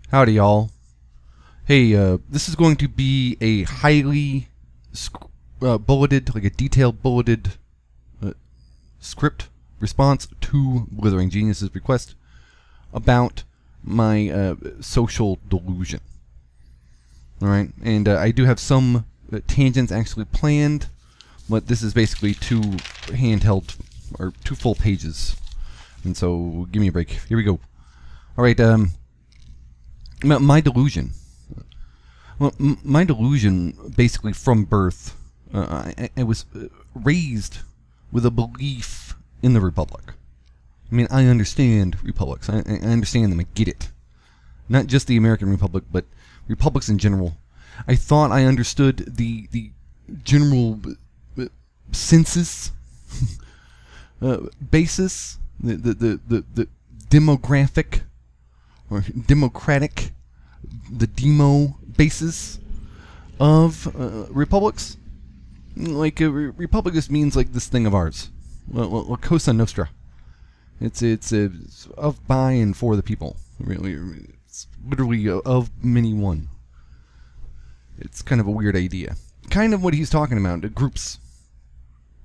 Howdy, y'all. Hey, this is going to be a highly bulleted, like a detailed bulleted script response to BlitheringGenius's request about my social delusion. Alright, and I do have some tangents actually planned, but this is basically two handheld, or two full pages. And so, give me a break. Here we go. Alright, my delusion. Well, my delusion, basically from birth, I was raised with a belief in the Republic. I mean, I understand republics. I understand them. I get it. Not just the American Republic, but republics in general. I thought I understood the general census basis, the demographic or democratic, the demo basis of republics. Like a republic just means like this thing of ours, La Cosa Nostra. It's of, by, and for the people. Really, it's literally of many one. It's kind of a weird idea. Kind of what he's talking about. Groups,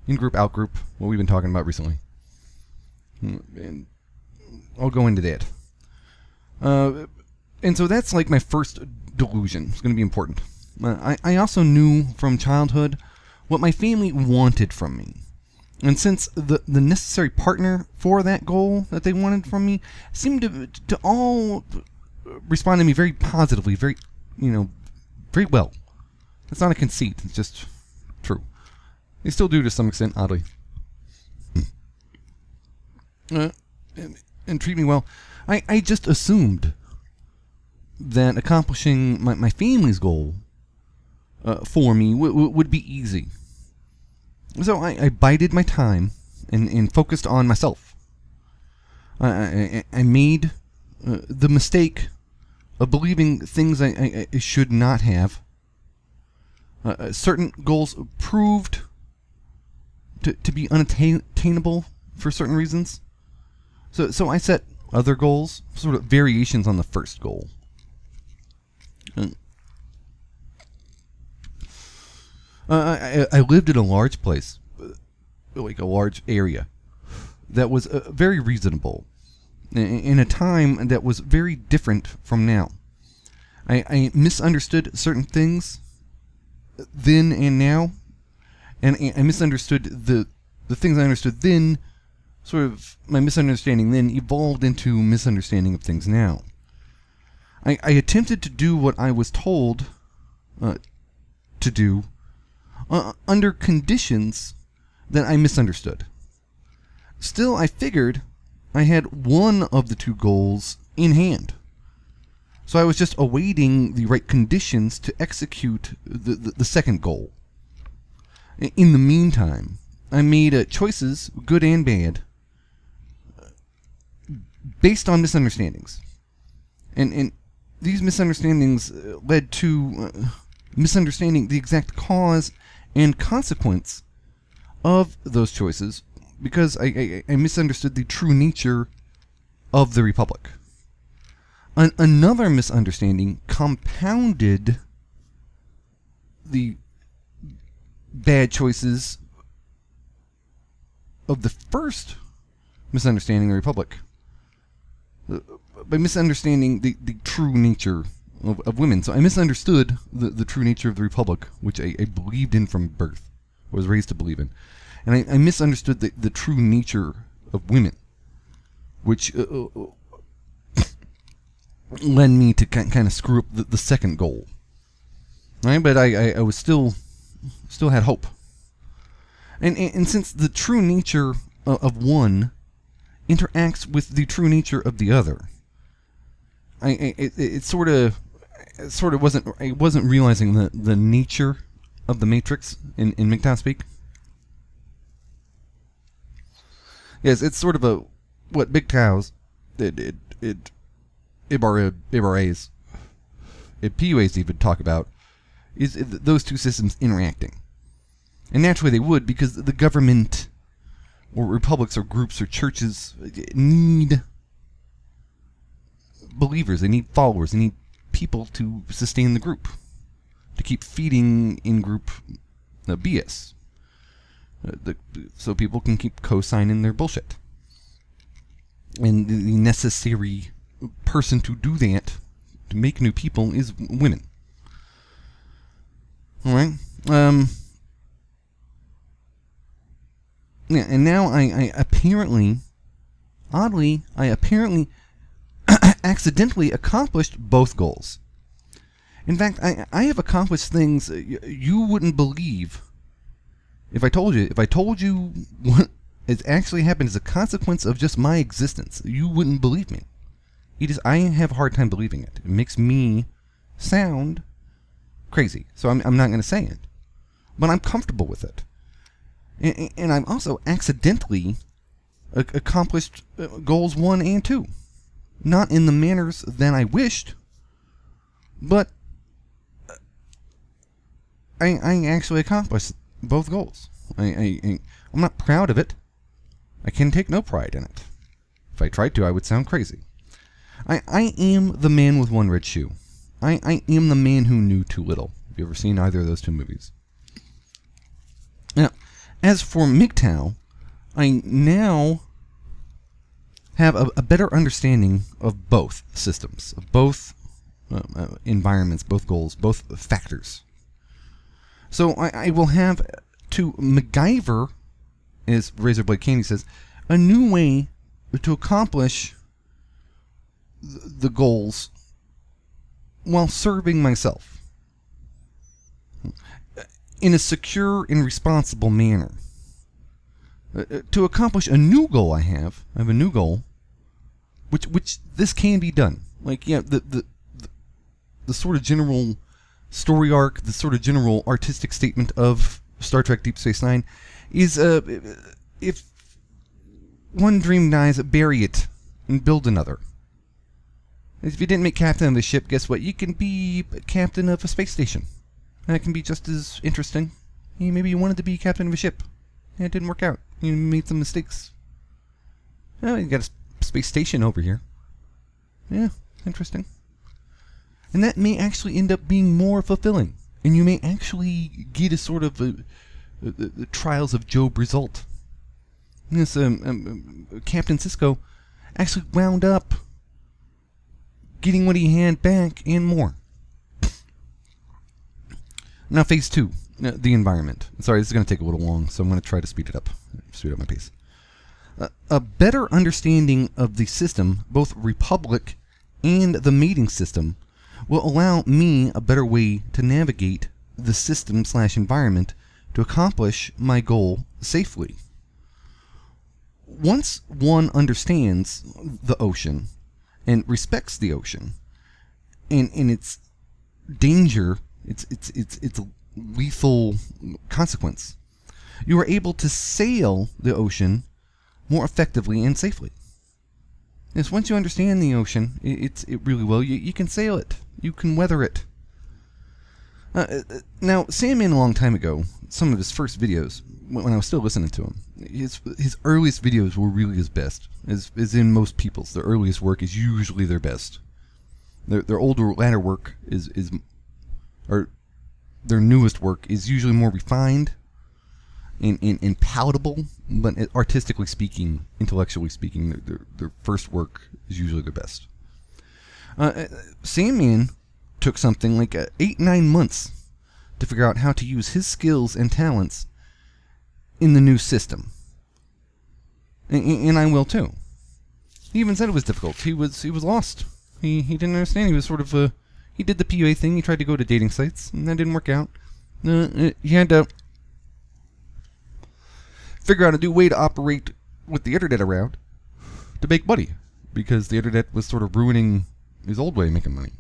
in group, out group. What we've been talking about recently. And I'll go into that. And so that's like my first delusion. It's going to be important. I also knew from childhood what my family wanted from me. And since the necessary partner for that goal that they wanted from me seemed to all respond to me very positively, very well. It's not a conceit. It's just true. They still do to some extent, oddly. And treat me well. I just assumed that accomplishing my family's goal for me would be easy. So I bided my time and focused on myself. I made the mistake of believing things I should not have. Certain goals proved to be unattainable for certain reasons. So I set other goals, sort of variations on the first goal. I lived in a large place, like a large area, that was very reasonable, in a time that was very different from now. I misunderstood certain things then and now, and I misunderstood the things I understood then. Sort of my misunderstanding then evolved into misunderstanding of things now. I attempted to do what I was told to do under conditions that I misunderstood. Still, I figured I had one of the two goals in hand. So I was just awaiting the right conditions to execute the second goal. In the meantime, I made choices, good and bad, based on misunderstandings. And these misunderstandings led to misunderstanding the exact cause and consequence of those choices, because I misunderstood the true nature of the Republic. Another misunderstanding compounded the bad choices of the first misunderstanding of the Republic, by misunderstanding the true nature of women. So I misunderstood the true nature of the Republic, which I believed in from birth, was raised to believe in. And I misunderstood the true nature of women, which led me to kind of screw up the second goal. Right? But I was still had hope. And since the true nature of one interacts with the true nature of the other, it sort of wasn't. I wasn't realizing the nature of the matrix in MGTOW speak. Yes, it's sort of what big cows, IBRAs, PUAs even talk about, is those two systems interacting. And naturally they would, because the government or republics or groups or churches need believers, they need followers, they need people to sustain the group, to keep feeding in-group BS, so people can keep co-signing their bullshit. And the necessary person to do that, to make new people, is women. Alright? Yeah, and now I apparently, oddly, accidentally accomplished both goals. In fact, I have accomplished things you wouldn't believe if I told you. If I told you what has actually happened as a consequence of just my existence, you wouldn't believe me. I have a hard time believing it. It makes me sound crazy. So I'm not going to say it. But I'm comfortable with it. And I've also accidentally accomplished goals 1 and 2. Not in the manners that I wished, but I actually accomplished both goals. I'm not proud of it. I can take no pride in it. If I tried to, I would sound crazy. I am the man with one red shoe. I am the man who knew too little. Have you ever seen either of those two movies? Now, as for MGTOW, I now have a better understanding of both systems, of both environments, both goals, both factors. So I will have to MacGyver, as Razorblade Candy says, a new way to accomplish the goals while serving myself in a secure and responsible manner. To accomplish a new goal I have a new goal, which this can be done. Like, yeah, the sort of general story arc, the sort of general artistic statement of Star Trek Deep Space Nine is, if one dream dies, bury it and build another. If you didn't make captain of a ship, guess what? You can be captain of a space station. That can be just as interesting. Maybe you wanted to be captain of a ship. Yeah, it didn't work out. You made some mistakes. Oh, you got a space station over here. Yeah, interesting. And that may actually end up being more fulfilling. And you may actually get a sort of the trials of Job result. Yes, Captain Sisko actually wound up getting what he had back and more. Now, phase 2, the environment. Sorry, this is going to take a little long, so I'm going to try to speed up my pace. A better understanding of the system, both Republic and the mating system, will allow me a better way to navigate the system/environment to accomplish my goal safely. Once one understands the ocean and respects the ocean and its danger, its lethal consequence, you are able to sail the ocean more effectively and safely. Yes, once you understand the ocean, it really well, you can sail it. You can weather it. Now, Sandman, a long time ago, some of his first videos, when I was still listening to him, his earliest videos were really his best. As in most people's, their earliest work is usually their best. Their older, latter work or their newest work is usually more refined and palatable, but artistically speaking, intellectually speaking, their first work is usually their best. Sandman took something like 8-9 months to figure out how to use his skills and talents in the new system. And I will too. He even said it was difficult. He was lost. He didn't understand. He was sort of he did the PUA thing. He tried to go to dating sites, and that didn't work out. He had to figure out a new way to operate with the internet around to make money, because the internet was sort of ruining his old way of making money.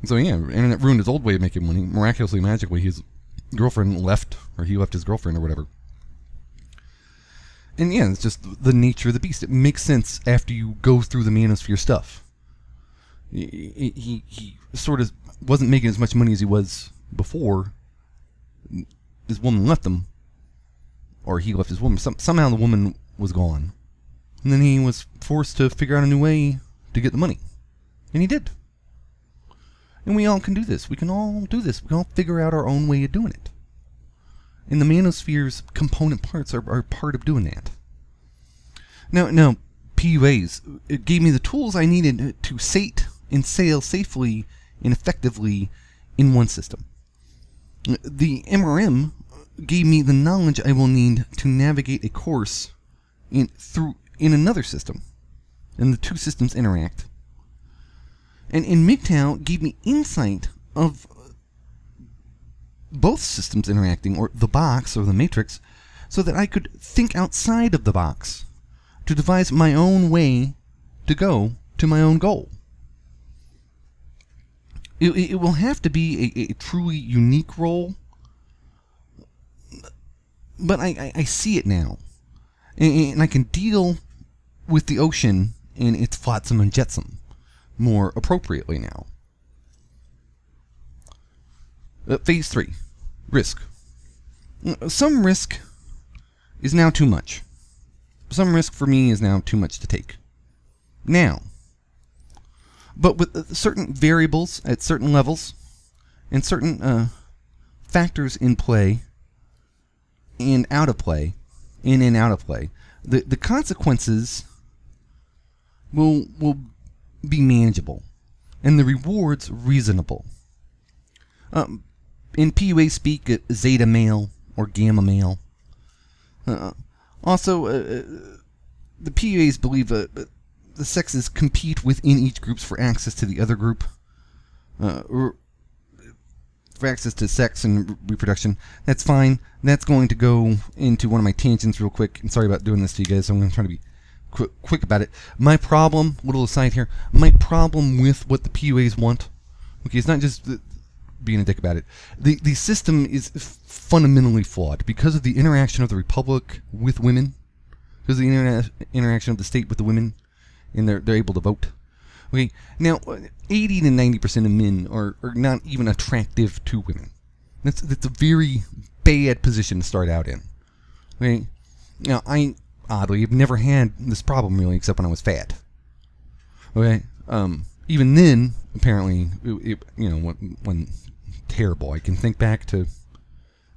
So yeah, internet ruined his old way of making money. Miraculously, magically, his girlfriend left, or he left his girlfriend, or whatever. And yeah, it's just the nature of the beast. It makes sense after you go through the manosphere stuff. He sort of wasn't making as much money as he was before. His woman left him, or he left his woman. Somehow the woman was gone, and then he was forced to figure out a new way to get the money. And he did. And we all can do this. We can all do this. We can all figure out our own way of doing it. And the manosphere's component parts are part of doing that. Now, PUAs, it gave me the tools I needed to sate and sail safely and effectively in one system. The MRM gave me the knowledge I will need to navigate a course in another system. And the two systems interact. And MGTOW gave me insight of both systems interacting, or the box or the matrix, so that I could think outside of the box to devise my own way to go to my own goal. It will have to be a truly unique role, but I see it now. And I can deal with the ocean and its flotsam and jetsam more appropriately now. Phase 3. Risk. Some risk is now too much. Some risk for me is now too much to take. Now. But with certain variables at certain levels and certain factors in play and out of play, in and out of play, the consequences will be manageable and the rewards reasonable. In PUA speak, zeta male or gamma male. Also, the PUAs believe the sexes compete within each group for access to the other group, for access to sex and reproduction. That's fine. That's going to go into one of my tangents real quick. And sorry about doing this to you guys. So I'm going to try to be quick about it. My problem, little aside here, my problem with what the PUAs want, okay, it's not just being a dick about it. The system is fundamentally flawed because of the interaction of the Republic with women, because of the interaction of the state with the women, and they're able to vote. Okay, now 80 to 90% of men are not even attractive to women. That's a very bad position to start out in. Okay, now I oddly have never had this problem really, except when I was fat. Okay, even then apparently, when terrible. I can think back to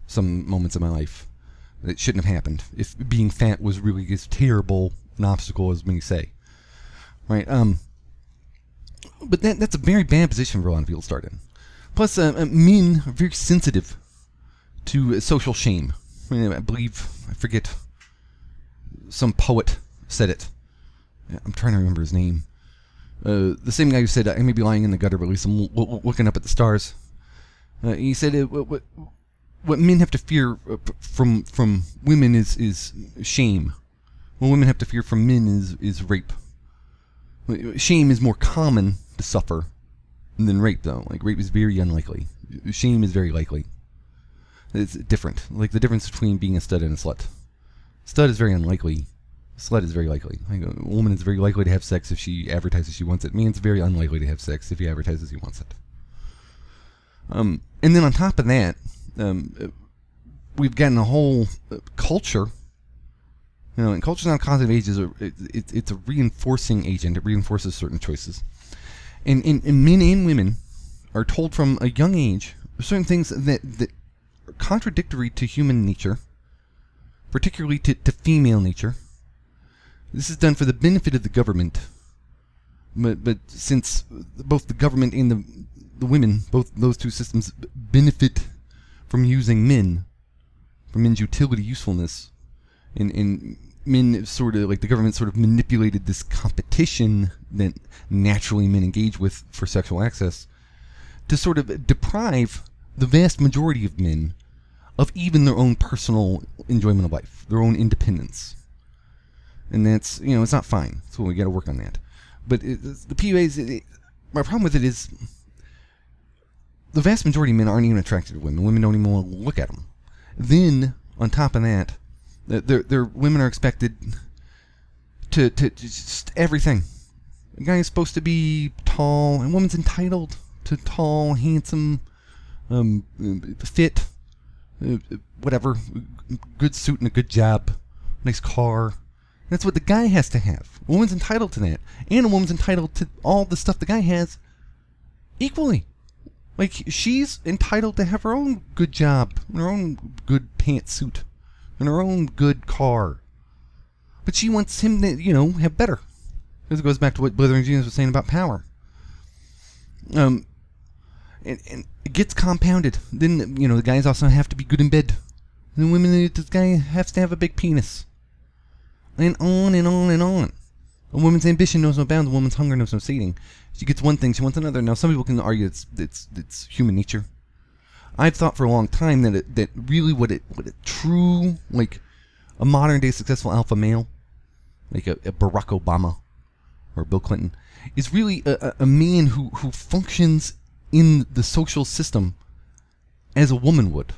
some moments of my life that shouldn't have happened. If being fat was really as terrible an obstacle as many say. Right, but that's a very bad position for a lot of people to start in. Plus, men are very sensitive to social shame. I believe, I forget, some poet said it. I'm trying to remember his name. The same guy who said, I may be lying in the gutter, but at least I'm looking up at the stars. He said, what men have to fear from women is shame. What women have to fear from men is rape. Shame is more common to suffer than rape, though. Like, rape is very unlikely. Shame is very likely. It's different. Like the difference between being a stud and a slut. Stud is very unlikely. Slut is very likely. Like, a woman is very likely to have sex if she advertises she wants it. Man's very unlikely to have sex if he advertises he wants it. And then on top of that, we've gotten a whole culture. And culture's not a causative agent. It's a reinforcing agent. It reinforces certain choices. And men and women are told from a young age certain things that are contradictory to human nature, particularly to female nature. This is done for the benefit of the government. But since both the government and the women, both those two systems benefit from using men, from men's utility usefulness, and men sort of, like the government sort of manipulated this competition that naturally men engage with for sexual access to sort of deprive the vast majority of men of even their own personal enjoyment of life, their own independence. And that's, it's not fine. So we got to work on that. But the PUAs, my problem with it is the vast majority of men aren't even attracted to women. Women don't even want to look at them. Then, on top of that, their women are expected to just everything. A guy is supposed to be tall, and a woman's entitled to tall, handsome, fit, whatever, good suit and a good job, nice car, That's what the guy has to have. A woman's entitled to that. And a woman's entitled to all the stuff the guy has equally. Like, she's entitled to have her own good job, her own good pantsuit, and her own good car. But she wants him to, have better. This goes back to what BlitheringGenius was saying about power. And it gets compounded. Then, the guys also have to be good in bed. And the women, this guy has to have a big penis. And on and on and on. A woman's ambition knows no bounds. A woman's hunger knows no sating. She gets one thing, she wants another. Now, some people can argue it's human nature. I've thought for a long time that really what a true, like, a modern day successful alpha male, like a Barack Obama or Bill Clinton, is really a man who functions in the social system as a woman would.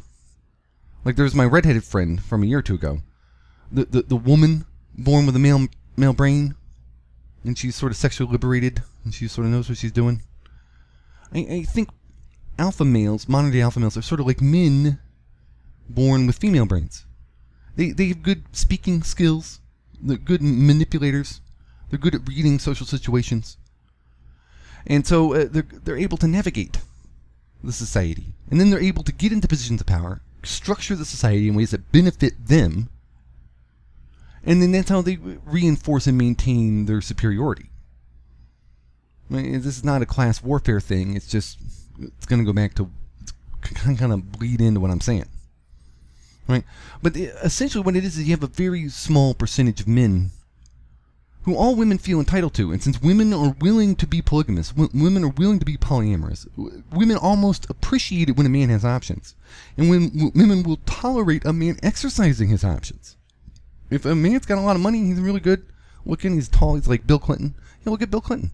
Like, there's my redheaded friend from a year or two ago. The woman born with a male brain, and she's sort of sexually liberated, and she sort of knows what she's doing. I think alpha males, modern day alpha males, are sort of like men born with female brains. They have good speaking skills. They're good manipulators. They're good at reading social situations. And so they're able to navigate the society. And then they're able to get into positions of power, structure the society in ways that benefit them, and then that's how they reinforce and maintain their superiority. I mean, this is not a class warfare thing. It's going to go back to, kind of bleed into what I'm saying. Right? But essentially what it is you have a very small percentage of men who all women feel entitled to. And since women are willing to be polygamous, women are willing to be polyamorous, women almost appreciate it when a man has options. And when women will tolerate a man exercising his options. If a man's got a lot of money, he's really good looking, he's tall, he's like Bill Clinton. Look at Bill Clinton.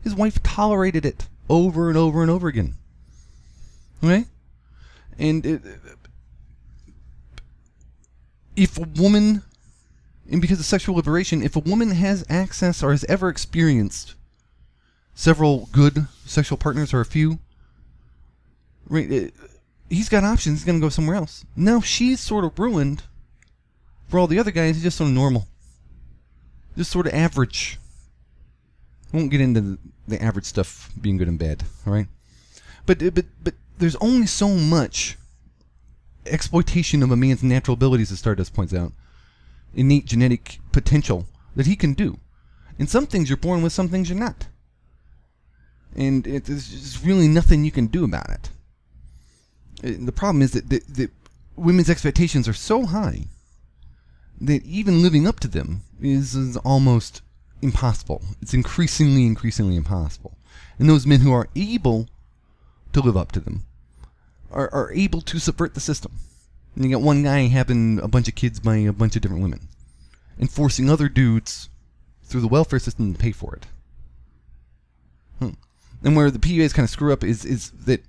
His wife tolerated it over and over and over again. Okay? And if a woman, and because of sexual liberation, if a woman has access or has ever experienced several good sexual partners or a few, right, he's got options, he's going to go somewhere else. Now she's sort of ruined. For all the other guys, he's just sort of normal. Just sort of average. I won't get into the average stuff being good and bad, alright? But there's only so much exploitation of a man's natural abilities, as Stardust points out. Innate genetic potential that he can do. And some things you're born with, some things you're not. And there's just really nothing you can do about it. The problem is that women's expectations are so high that even living up to them is almost impossible. It's increasingly impossible. And those men who are able to live up to them are able to subvert the system. And you got one guy having a bunch of kids by a bunch of different women and forcing other dudes through the welfare system to pay for it. And where the PUAs kind of screw up is that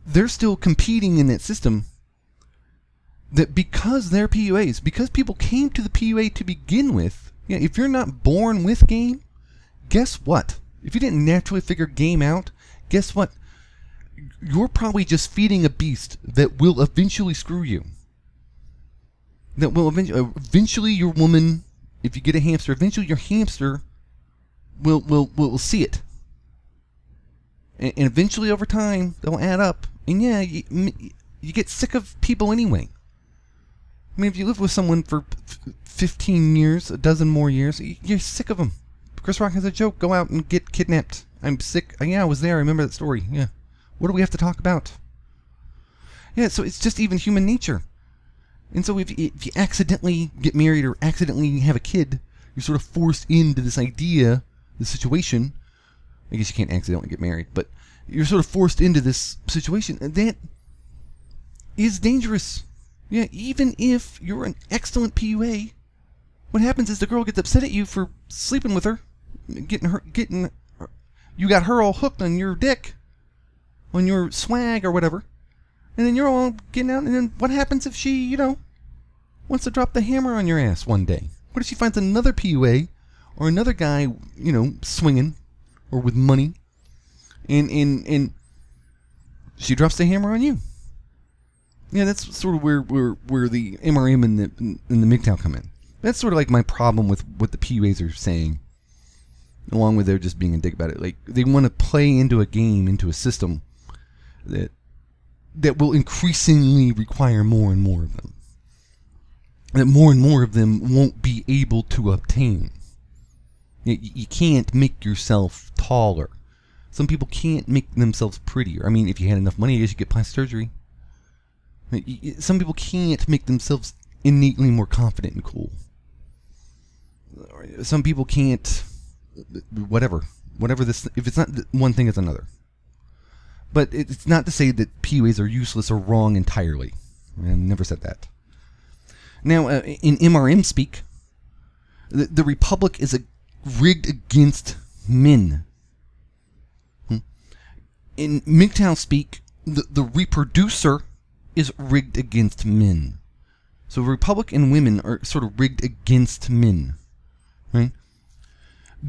they're still competing in that system, that because they're PUAs, because people came to the PUA to begin with, if you're not born with game, guess what? If you didn't naturally figure game out, guess what? You're probably just feeding a beast that will eventually screw you. That will eventually your woman, if you get a hamster, eventually your hamster will see it. And eventually over time, they'll add up. And yeah, you get sick of people anyway. I mean, if you live with someone for 15 years, a dozen more years, you're sick of them. Chris Rock has a joke, go out and get kidnapped. I'm sick. Yeah, I was there. I remember that story. Yeah. What do we have to talk about? Yeah, so it's just even human nature. And so if you accidentally get married or accidentally have a kid, you're sort of forced into this idea, this situation. I guess you can't accidentally get married, but you're sort of forced into this situation. And that is dangerous. Yeah, even if you're an excellent PUA, what happens is the girl gets upset at you for sleeping with her, you got her all hooked on your dick, on your swag or whatever, and then you're all getting out, and then what happens if she, wants to drop the hammer on your ass one day? What if she finds another PUA or another guy, swinging or with money, and she drops the hammer on you? Yeah, that's sort of where the MRM and the MGTOW come in. That's sort of like my problem with what the PUAs are saying, along with their just being a dick about it. Like, they want to play into a game, into a system that will increasingly require more and more of them. That more and more of them won't be able to obtain. You can't make yourself taller. Some people can't make themselves prettier. I mean, if you had enough money, I guess you could get plastic surgery. Some people can't make themselves innately more confident and cool. Some people can't, whatever this, if it's not one thing, it's another. But it's not to say that PUAs are useless or wrong entirely. I never said that. Now, in MRM speak, the Republic is rigged against men. In MGTOW speak, the reproducer is rigged against men. So Republic and women are sort of rigged against men. Right?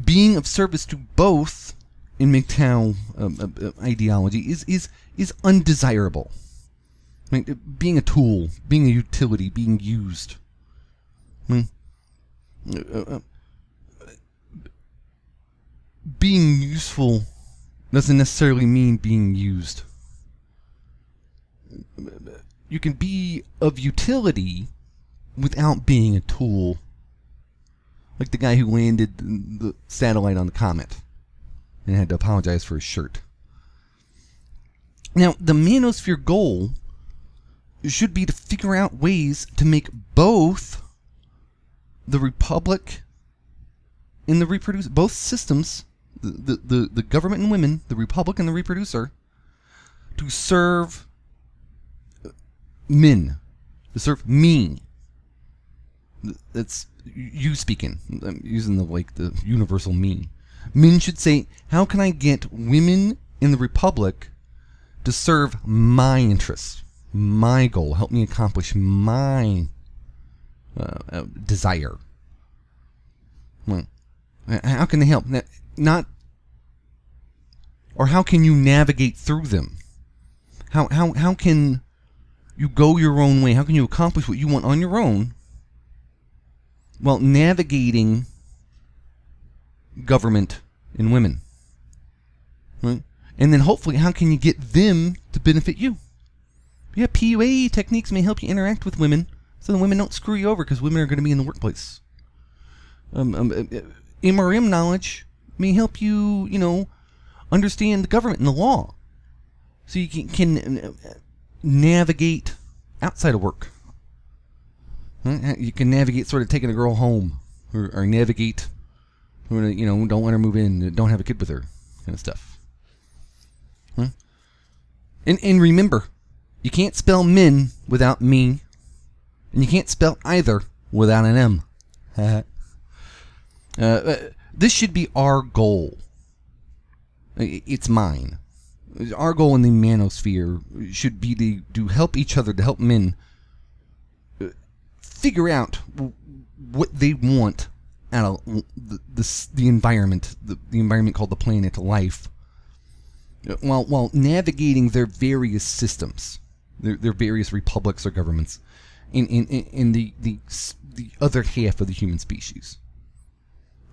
Being of service to both in MGTOW ideology is undesirable. Right? Being a tool, being a utility, being used. Being useful doesn't necessarily mean being used. You can be of utility without being a tool. Like the guy who landed the satellite on the comet and had to apologize for his shirt. Now, the manosphere goal should be to figure out ways to make both the Republic and the reproducer, both systems, the government and women, the Republic and the reproducer, to serve men, to serve me. That's you speaking. I'm using the universal me. Men should say, how can I get women in the Republic to serve my interests, my goal, help me accomplish my desire? Well, how can they help? Not, or how can you navigate through them? How can you go your own way? How can you accomplish what you want on your own while navigating government and women? Right? And then hopefully, how can you get them to benefit you? Yeah, PUA techniques may help you interact with women so the women don't screw you over because women are going to be in the workplace. MRM knowledge may help you, understand the government and the law so you can navigate outside of work. You can navigate sort of taking a girl home or navigate, don't let her move in, don't have a kid with her, kind of stuff. And remember, you can't spell men without me, and you can't spell either without an M. This should be our goal. It's mine. Our goal in the manosphere should be to help each other, to help men figure out what they want out of the environment, the environment called the planet life, while navigating their various systems, their various republics or governments, in the other half of the human species.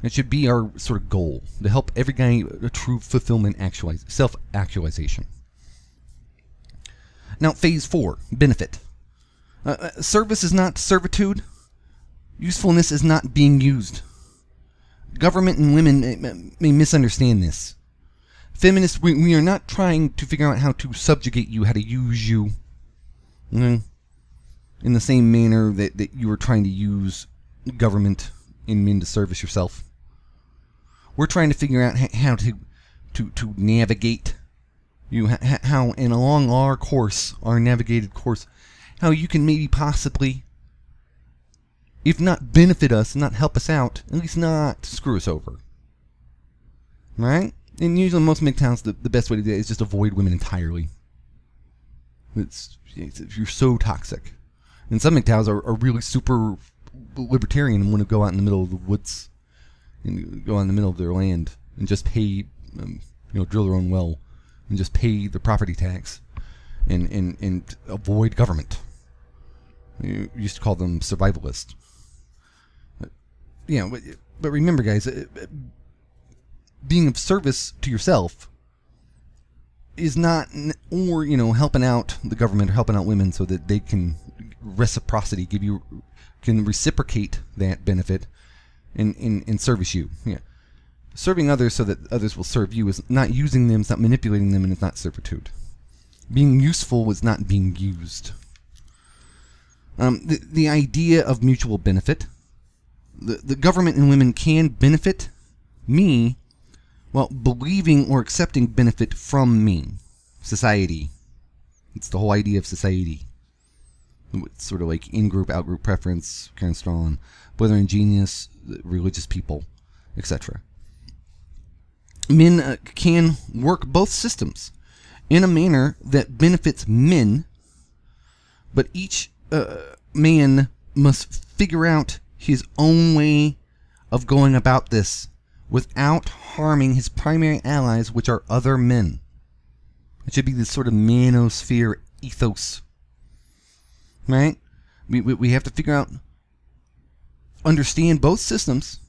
It should be our sort of goal, to help every guy a true fulfillment, self-actualization. Now, phase 4, benefit. Service is not servitude. Usefulness is not being used. Government and women may misunderstand this. Feminists, we are not trying to figure out how to subjugate you, how to use you, in the same manner that you are trying to use government and men to service yourself. We're trying to figure out how to navigate you, how, and along our course, our navigated course, how you can maybe possibly, if not benefit us, not help us out, at least not screw us over. Right? And usually in most MGTOWs, the best way to do that is just avoid women entirely. You're so toxic. And some MGTOWs are really super libertarian and want to go out in the middle of the woods and go out in the middle of their land and just pay, drill their own well and just pay the property tax and avoid government. You used to call them survivalists. but remember, guys, being of service to yourself is not, or helping out the government or helping out women so that they can reciprocity can reciprocate that benefit and service you. Yeah, serving others so that others will serve you is not using them, it's not manipulating them, and it's not servitude. Being useful is not being used. The idea of mutual benefit. The government and women can benefit me while believing or accepting benefit from me. Society. It's the whole idea of society. It's sort of like in-group, out-group preference, Karen Strawn, BlitheringGenius, religious people, etc. Men can work both systems in a manner that benefits men, but each man must figure out his own way of going about this without harming his primary allies, which are other men. It should be this sort of manosphere ethos. Right? We have to figure out, understand both systems,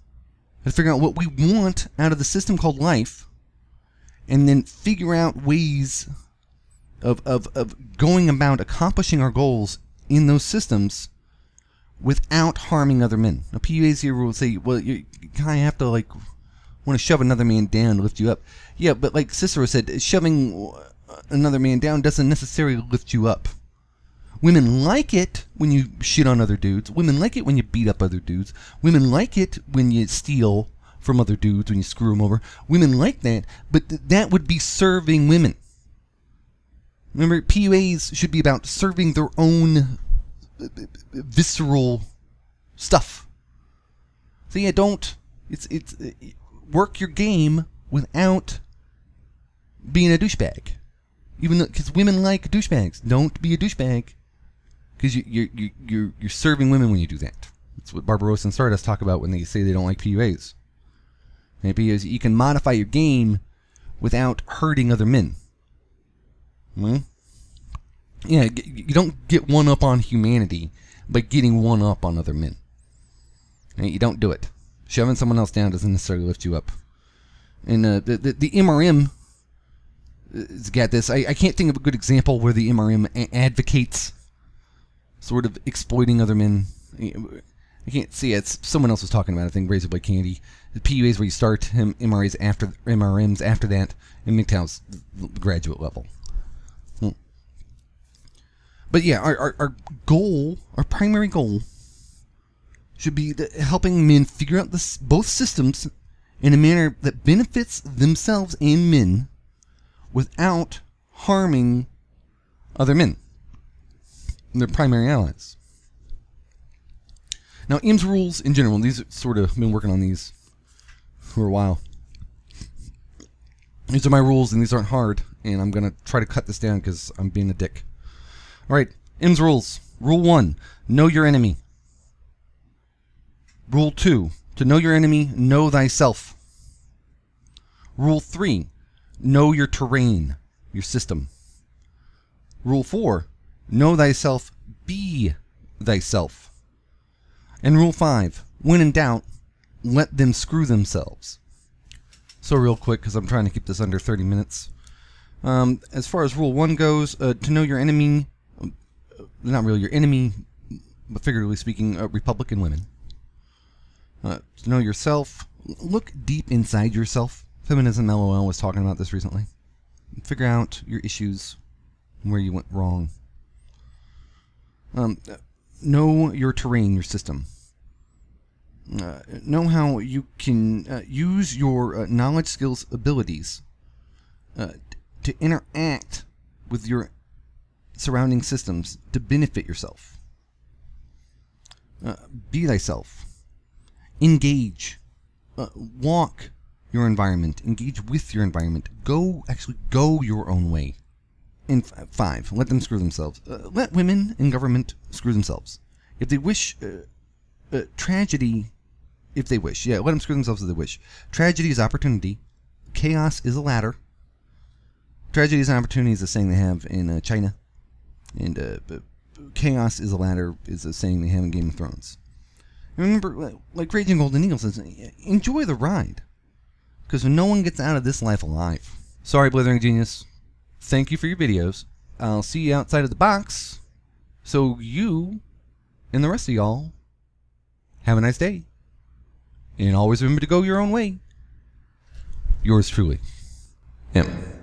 and figure out what we want out of the system called life, and then figure out ways of going about accomplishing our goals in those systems without harming other men. Now, PUAs here will say, well, you kind of have to, want to shove another man down to lift you up. Yeah, but like Cicero said, shoving another man down doesn't necessarily lift you up. Women like it when you shit on other dudes. Women like it when you beat up other dudes. Women like it when you steal from other dudes, when you screw them over. Women like that, but that would be serving women. Remember, PUAs should be about serving their own visceral stuff. So yeah, work your game without being a douchebag. Even though, because women like douchebags. Don't be a douchebag, because you're serving women when you do that. That's what Barbarossa and Stardust talk about when they say they don't like PUAs. And PUAs, you can modify your game without hurting other men. Hmm? Yeah, you don't get one up on humanity by getting one up on other men. You don't do it. Shoving someone else down doesn't necessarily lift you up. And the MRM has got this. I can't think of a good example where the MRM advocates sort of exploiting other men. I can't see it. Someone else was talking about it. I think Razor Blade Candy. The PUAs where you start MRMs after that, and MGTOW's the graduate level. But yeah, our goal, our primary goal, should be helping men figure out both systems in a manner that benefits themselves and men without harming other men, their primary allies. Now, M's rules in general, these are sort of been working on these for a while. These are my rules, and these aren't hard, and I'm going to try to cut this down because I'm being a dick. Alright, M's rules. Rule 1, know your enemy. Rule 2, to know your enemy, know thyself. Rule 3, know your terrain, your system. Rule 4, know thyself, be thyself. And Rule 5, when in doubt, let them screw themselves. So real quick, because I'm trying to keep this under 30 minutes. As far as Rule 1 goes, to know your enemy, not really your enemy, but figuratively speaking, Republican women. To know yourself, look deep inside yourself. Feminism LOL was talking about this recently. Figure out your issues, where you went wrong. Know your terrain, your system. Know how you can use your knowledge, skills, abilities to interact with your surrounding systems to benefit yourself. Be thyself. Engage. Walk your environment. Engage with your environment. Go your own way. And 5, let them screw themselves. Let women in government screw themselves. If they wish, tragedy, if they wish. Yeah, let them screw themselves if they wish. Tragedy is opportunity. Chaos is a ladder. Tragedy is an opportunity is a saying they have in China. And chaos is a ladder is a saying they have in Game of Thrones. Remember, like Raging Golden Eagle says, enjoy the ride. Because no one gets out of this life alive. Sorry, Blithering Genius. Thank you for your videos. I'll see you outside of the box. So you and the rest of y'all have a nice day. And always remember to go your own way. Yours truly, M.